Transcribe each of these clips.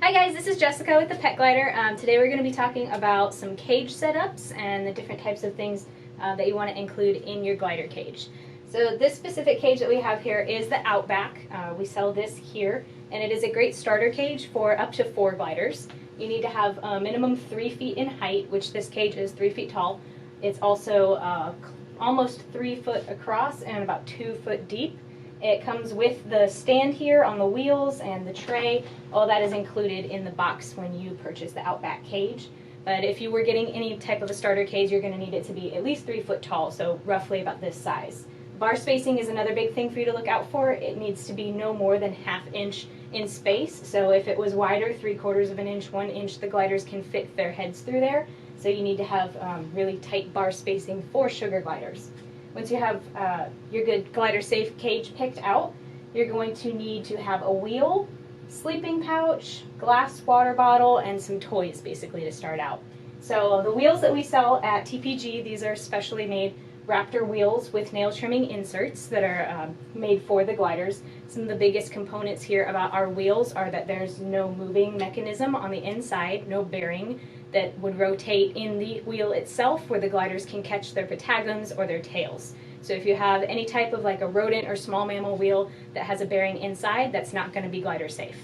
Hi guys, this is Jessica with the Pet Glider. Today we're going to be talking about some cage setups and the different types of things that you want to include in your glider cage. So this specific cage that we have here is the Outback. We sell this here, and it is a great starter cage for up to 4 gliders. You need to have a minimum 3 feet in height, which this cage is 3 feet tall. It's also almost 3 foot across and about 2 foot deep. It comes with the stand here on the wheels and the tray. All that is included in the box when you purchase the Outback cage. But if you were getting any type of a starter cage, you're going to need it to be at least 3 foot tall, so roughly about this size. Bar spacing is another big thing for you to look out for. It needs to be no more than ½ inch in space. So if it was wider, 3/4 of an inch, 1 inch, the gliders can fit their heads through there. So you need to have really tight bar spacing for sugar gliders. Once you have your good glider safe cage picked out, you're going to need to have a wheel, sleeping pouch, glass water bottle, and some toys basically to start out. So the wheels that we sell at TPG, these are specially made Raptor wheels with nail trimming inserts that are made for the gliders. Some of the biggest components here about our wheels are that there's no moving mechanism on the inside, no bearing that would rotate in the wheel itself where the gliders can catch their patagons or their tails. So if you have any type of like a rodent or small mammal wheel that has a bearing inside, that's not going to be glider safe.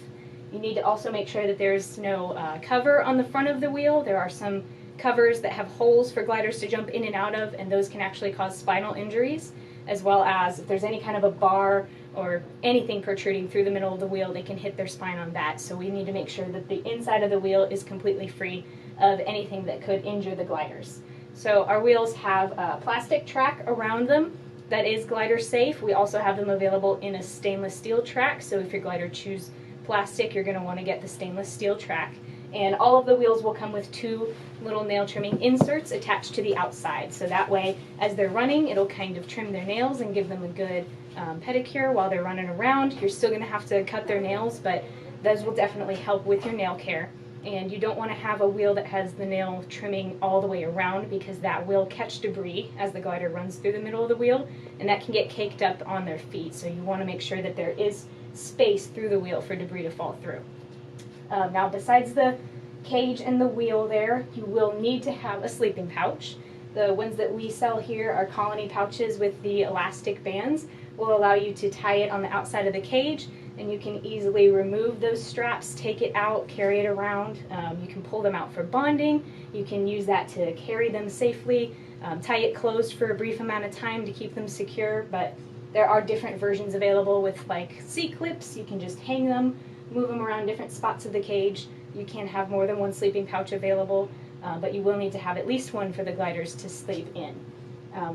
You need to also make sure that there's no cover on the front of the wheel. There are some covers that have holes for gliders to jump in and out of, and those can actually cause spinal injuries, as well as if there's any kind of a bar or anything protruding through the middle of the wheel, they can hit their spine on that. So we need to make sure that the inside of the wheel is completely free of anything that could injure the gliders. So our wheels have a plastic track around them that is glider safe. We also have them available in a stainless steel track, so if your glider chews plastic, you're going to want to get the stainless steel track. And all of the wheels will come with 2 little nail trimming inserts attached to the outside, so that way as they're running it'll kind of trim their nails and give them a good pedicure while they're running around. You're still going to have to cut their nails, but those will definitely help with your nail care. And you don't want to have a wheel that has the nail trimming all the way around, because that will catch debris as the glider runs through the middle of the wheel, and that can get caked up on their feet. So you want to make sure that there is space through the wheel for debris to fall through. Now besides the cage and the wheel there, you will need to have a sleeping pouch. The ones that we sell here are colony pouches with the elastic bands. Will allow you to tie it on the outside of the cage, and you can easily remove those straps, take it out, carry it around. You can pull them out for bonding. You can use that to carry them safely, tie it closed for a brief amount of time to keep them secure, but there are different versions available with like C-clips. You can just hang them, move them around different spots of the cage. You can have more than one sleeping pouch available, but you will need to have at least one for the gliders to sleep in.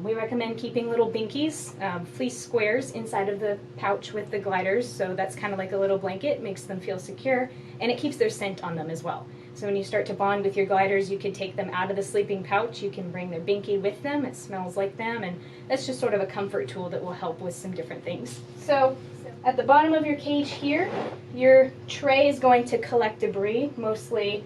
We recommend keeping little binkies, fleece squares inside of the pouch with the gliders, so that's kind of like a little blanket, makes them feel secure, and it keeps their scent on them as well. So when you start to bond with your gliders, you can take them out of the sleeping pouch, you can bring their binky with them, it smells like them, and that's just sort of a comfort tool that will help with some different things. So at the bottom of your cage here, your tray is going to collect debris, mostly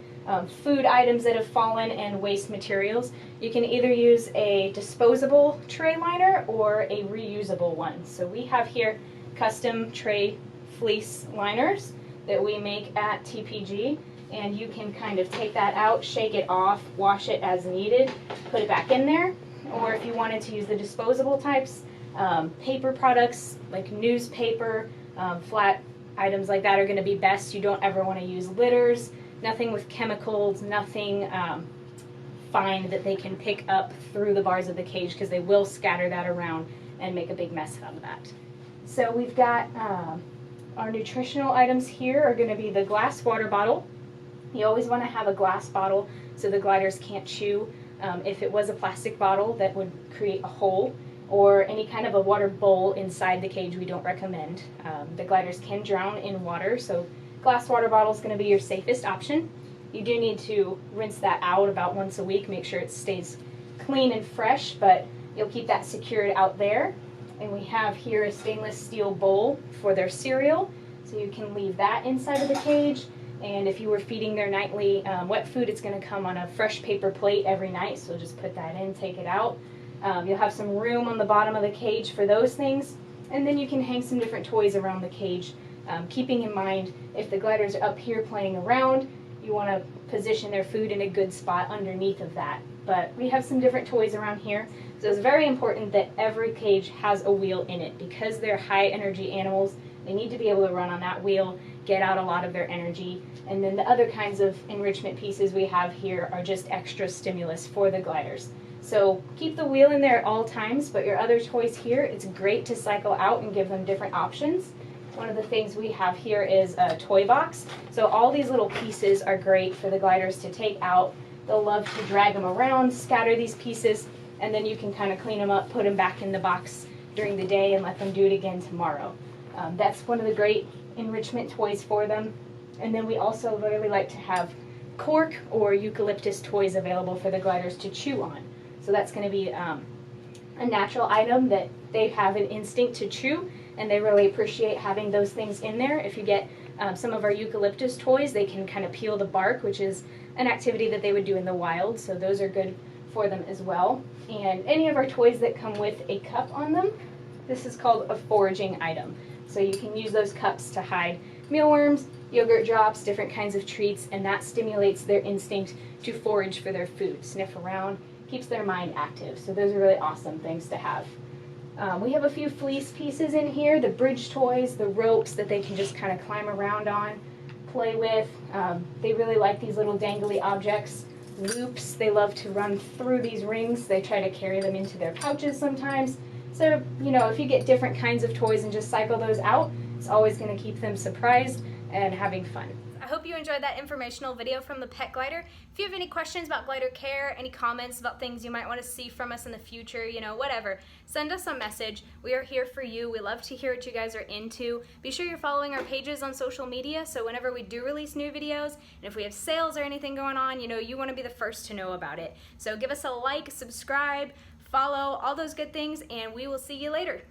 food items that have fallen and waste materials. You can either use a disposable tray liner or a reusable one. So we have here custom tray fleece liners that we make at TPG, and you can kind of take that out, shake it off, wash it as needed, put it back in there. Or if you wanted to use the disposable types, paper products like newspaper, flat items like that are going to be best. You don't ever want to use litters. Nothing with chemicals, nothing fine that they can pick up through the bars of the cage, because they will scatter that around and make a big mess out of that. So we've got our nutritional items here are going to be the glass water bottle. You always want to have a glass bottle so the gliders can't chew. If it was a plastic bottle, that would create a hole, or any kind of a water bowl inside the cage we don't recommend. The gliders can drown in water, so glass water bottle is going to be your safest option. You do need to rinse that out about once a week, make sure it stays clean and fresh, but you'll keep that secured out there. And we have here a stainless steel bowl for their cereal, so you can leave that inside of the cage. And if you were feeding their nightly wet food, it's going to come on a fresh paper plate every night, so just put that in, take it out. You'll have some room on the bottom of the cage for those things, and then you can hang some different toys around the cage keeping in mind if the gliders are up here playing around, you want to position their food in a good spot underneath of that. But we have some different toys around here, so it's very important that every cage has a wheel in it. Because they're high energy animals, they need to be able to run on that wheel, get out a lot of their energy. And then the other kinds of enrichment pieces we have here are just extra stimulus for the gliders. So keep the wheel in there at all times, but your other toys here, it's great to cycle out and give them different options. One of the things we have here is a toy box. So all these little pieces are great for the gliders to take out. They'll love to drag them around, scatter these pieces, and then you can kind of clean them up, put them back in the box during the day and let them do it again tomorrow. That's one of the great enrichment toys for them. And then we also really like to have cork or eucalyptus toys available for the gliders to chew on. So that's going to be a natural item that they have an instinct to chew, and they really appreciate having those things in there. If you get some of our eucalyptus toys, they can kind of peel the bark, which is an activity that they would do in the wild, so those are good for them as well. And any of our toys that come with a cup on them, this is called a foraging item. So you can use those cups to hide mealworms, yogurt drops, different kinds of treats, and that stimulates their instinct to forage for their food, sniff around, keeps their mind active. So those are really awesome things to have. We have a few fleece pieces in here, the bridge toys, the ropes that they can just kind of climb around on, play with. They really like these little dangly objects. Loops, they love to run through these rings. They try to carry them into their pouches sometimes. So, you know, if you get different kinds of toys and just cycle those out, it's always going to keep them surprised and having fun. I hope you enjoyed that informational video from the Pet Glider. If you have any questions about glider care, any comments about things you might want to see from us in the future, you know, whatever, send us a message. We are here for you. We love to hear what you guys are into. Be sure you're following our pages on social media, so whenever we do release new videos, and if we have sales or anything going on, you know, you want to be the first to know about it. So give us a like, subscribe, follow, all those good things, and we will see you later.